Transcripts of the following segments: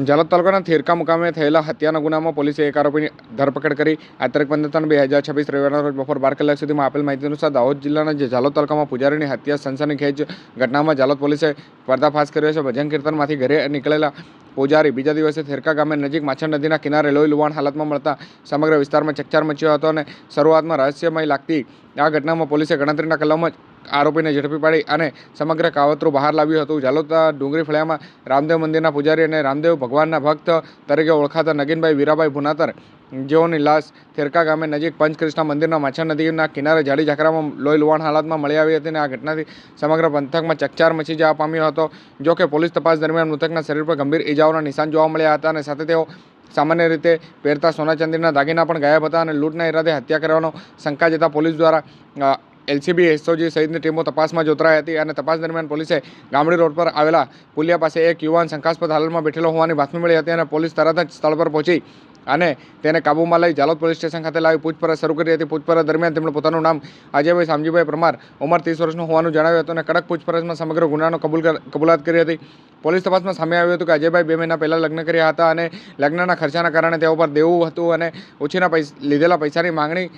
જાલોદ તાલુકાના થેરકા મુકામે થયેલા હત્યાના ગુનામાં પોલીસે એક આરોપીની ધરપકડ કરી. આ તારીખ 15/3/2026 રવિવારના રોજ બપોર 12 કલાક સુધીમાં આપેલ માહિતી અનુસાર દાહોદ જિલ્લાના જે જાલોદ તાલુકામાં પૂજારીની હત્યા સનસનીખેજ ઘટનામાં જાલોદ પોલીસે પર્દાફાશ કર્યો છે. ભજન કીર્તનમાંથી ઘરે નીકળેલા પૂજારી બીજા દિવસે થેરકા ગામે નજીક માછણ નદીના કિનારે લોહી લુહાણ હાલતમાં મળતા સમગ્ર વિસ્તારમાં ચકચાર મચ્યો હતો અને શરૂઆતમાં રહસ્યમય લાગતી આ ઘટનામાં પોલીસે ગણતરીના કલાકમાં આરોપીને ઝડપી પાડી અને સમગ્ર કાવતરું બહાર લાવ્યું હતું. જાલોદ ડુંગરી ફળિયામાં રામદેવ મંદિરના પૂજારી અને રામદેવ ભગવાનના ભક્ત તરીકે ઓળખાતા નગીનભાઈ વીરાભાઈ ભુનાતર જેઓની લાશ થેરકા ગામે નજીક પંચકૃષ્ણ મંદિરના માછણ નદીના કિનારે જાડી ઝાકરામાં લોહી લુહાણ હાલતમાં મળી આવી હતી અને આ ઘટનાથી સમગ્ર પંથકમાં ચકચાર મચી જવા પામ્યો હતો. જો કે પોલીસ તપાસ દરમિયાન મૃતકના શરીર પર ગંભીર ઇજાઓના નિશાન જોવા મળ્યા હતા અને સાથે તેઓ સામાન્ય રીતે પહેરતા સોના ચાંદીના દાગીના પણ ગાયબ હતા અને લૂંટના ઈરાદે હત્યા કરવાનો શંકા જતા પોલીસ દ્વારા એલસીબી એસઓજી સહિતની ટીમો તપાસમાં જોતરાઈ હતી અને તપાસ દરમિયાન પોલીસે ગામડી રોડ પર આવેલા પુલિયા પાસે એક યુવાન શંકાસ્પદ હાલતમાં બેઠેલો હોવાની બાતમી મળી હતી અને પોલીસ તરત જ સ્થળ પર પહોંચી અને તેને કાબૂમાં લઈ જાલોદ પોલીસ સ્ટેશન ખાતે લાવી પૂછપરછ શરૂ કરી હતી. પૂછપરછ દરમિયાન તેમણે પોતાનું નામ અજયભાઈ શામજીભાઈ પરમાર, ઉંમર 30 વર્ષનું હોવાનું જણાવ્યું હતું અને કડક પૂછપરછમાં સમગ્ર ગુનાનો કબૂલાત કરી હતી. પોલીસ તપાસમાં સામે આવ્યું હતું કે અજયભાઈ 2 મહિના પહેલાં લગ્ન કર્યા હતા અને લગ્નના ખર્ચાના કારણે તેઓ પર દેવું હતું અને ઓછીના લીધેલા પૈસાની માંગણી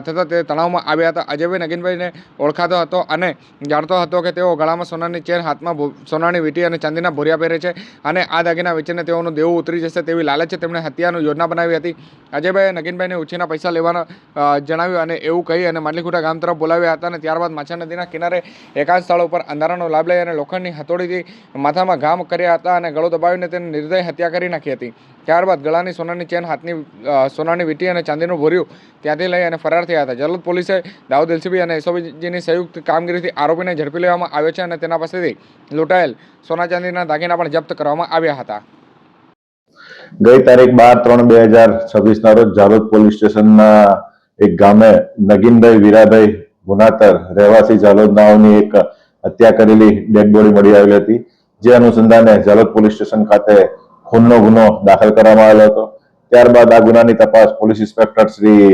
થતાં તે તણાવમાં આવ્યા હતા. અજયભાઈ નગીનભાઈને ઓળખાતો હતો અને જાણતો હતો કે તેઓ ગળામાં સોનાની ચેન, હાથમાં સોનાની વીંટી અને ચાંદીના ભોરિયા પહેરે છે અને આ દાગીના વેચીને તેઓનું દેવું ઉતરી જશે તેવી લાલચે તેમણે હત્યાની યોજના બનાવી હતી. અજયભાઈએ નગીનભાઈને ઉછીના પૈસા લેવાના જણાવ્યું અને એવું કહી અને માટલીખુટા ગામ તરફ બોલાવ્યા હતા અને ત્યારબાદ માછણ નદીના કિનારે એકાંત સ્થળ ઉપર અંધારાનો લાભ લઈ અને લોખંડની હથોડીથી માથામાં ઘા કર્યા હતા અને ગળો દબાવીને તેને નિર્દય હત્યા કરી નાખી હતી. ત્યારબાદ ગળાની સોનાની ચેન, હાથની સોનાની વીંટી અને ચાંદીનું ભોરિયું ત્યાંથી લઈ અને ફરાર થયા હતા. જાલોદ પોલીસે દાહોદ એલસીબી અને એસઓજીની સંયુક્ત કામગીરીથી આરોપીને ઝડપી લેવામાં આવ્યો છે અને તેના પાસેથી લૂંટાયેલ સોના ચાંદીના દાગીના પણ જપ્ત કરવામાં આવ્યા હતા. ગઈ તારીખ 12/3/2026 ના રોજ જાલોદ પોલીસ સ્ટેશનના એક ગામે નગીનભાઈ વીરાભાઈ ભુનાતર રહેવાસી જાલોદ નાઓની એક હત્યા કરેલી ડેડ બોડી મળી આવેલી હતી. જે અનુસંધાને જાલોદ પોલીસ સ્ટેશન ખાતે ખૂનનો ગુનો દાખલ કરવામાં આવેલો હતો. ત્યારબાદ આ ગુનાની તપાસ પોલીસ ઇન્સ્પેક્ટર શ્રી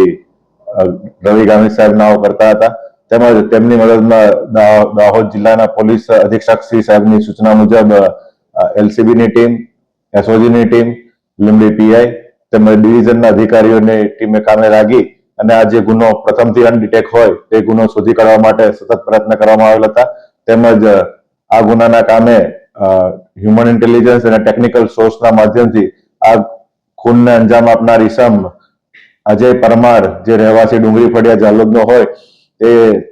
રવિ ગામિત સાહેબ નાઓ કરતા હતા. તેમજ તેમની મદદમાં દાહોદ જિલ્લાના પોલીસ અધિક્ષક શ્રી સાહેબની સૂચના મુજબ એલસીબીની ટીમ, એસઓજીની ટીમ, લીંબડી પીઆઈ તેમજ ડિવિઝનના અધિકારીઓની ટીમે કામે લાગી અને આ જે ગુનો પ્રથમથી અનડિટેક હોય તે ગુનો શોધી કાઢવા માટે સતત પ્રયત્ન કરવામાં આવેલા હતા. તેમજ આ ગુનાના કામે હ્યુમન ઇન્ટેલિજન્સ અને ટેકનિકલ સોર્સના માધ્યમથી આ ખૂનને અંજામ આપનાર ઈસમ અજય પરમાર, જે રહેવાસી ડુંગરી ફળિયા જાલોદનો હોય,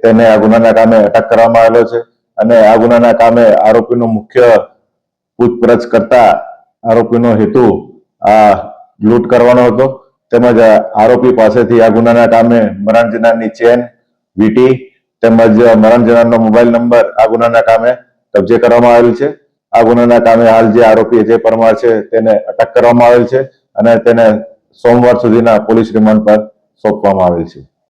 તેને આ ગુનાના કામે અટક કરવામાં આવેલો છે અને આ ગુનાના કામે આરોપીનો મુખ્ય પૂછપરછ કરતા આરોપીનો હેતુ આ લૂંટ કરવાનો હતો. તેમજ આરોપી પાસેથી આ ગુનાના કામે મરણ જનારની ચેન, વીંટી તેમજ મરણ જનારનો મોબાઈલ નંબર આ ગુનાના કામે કબજે કરવામાં આવેલ છે. આ ગુનાના કામે હાલ જે આરોપી અજય પરમાર છે તેને અટક કરવામાં આવેલ છે અને તેને સોમવાર સુધીના પોલીસ રિમાન્ડ પર સોંપવામાં આવેલ છે.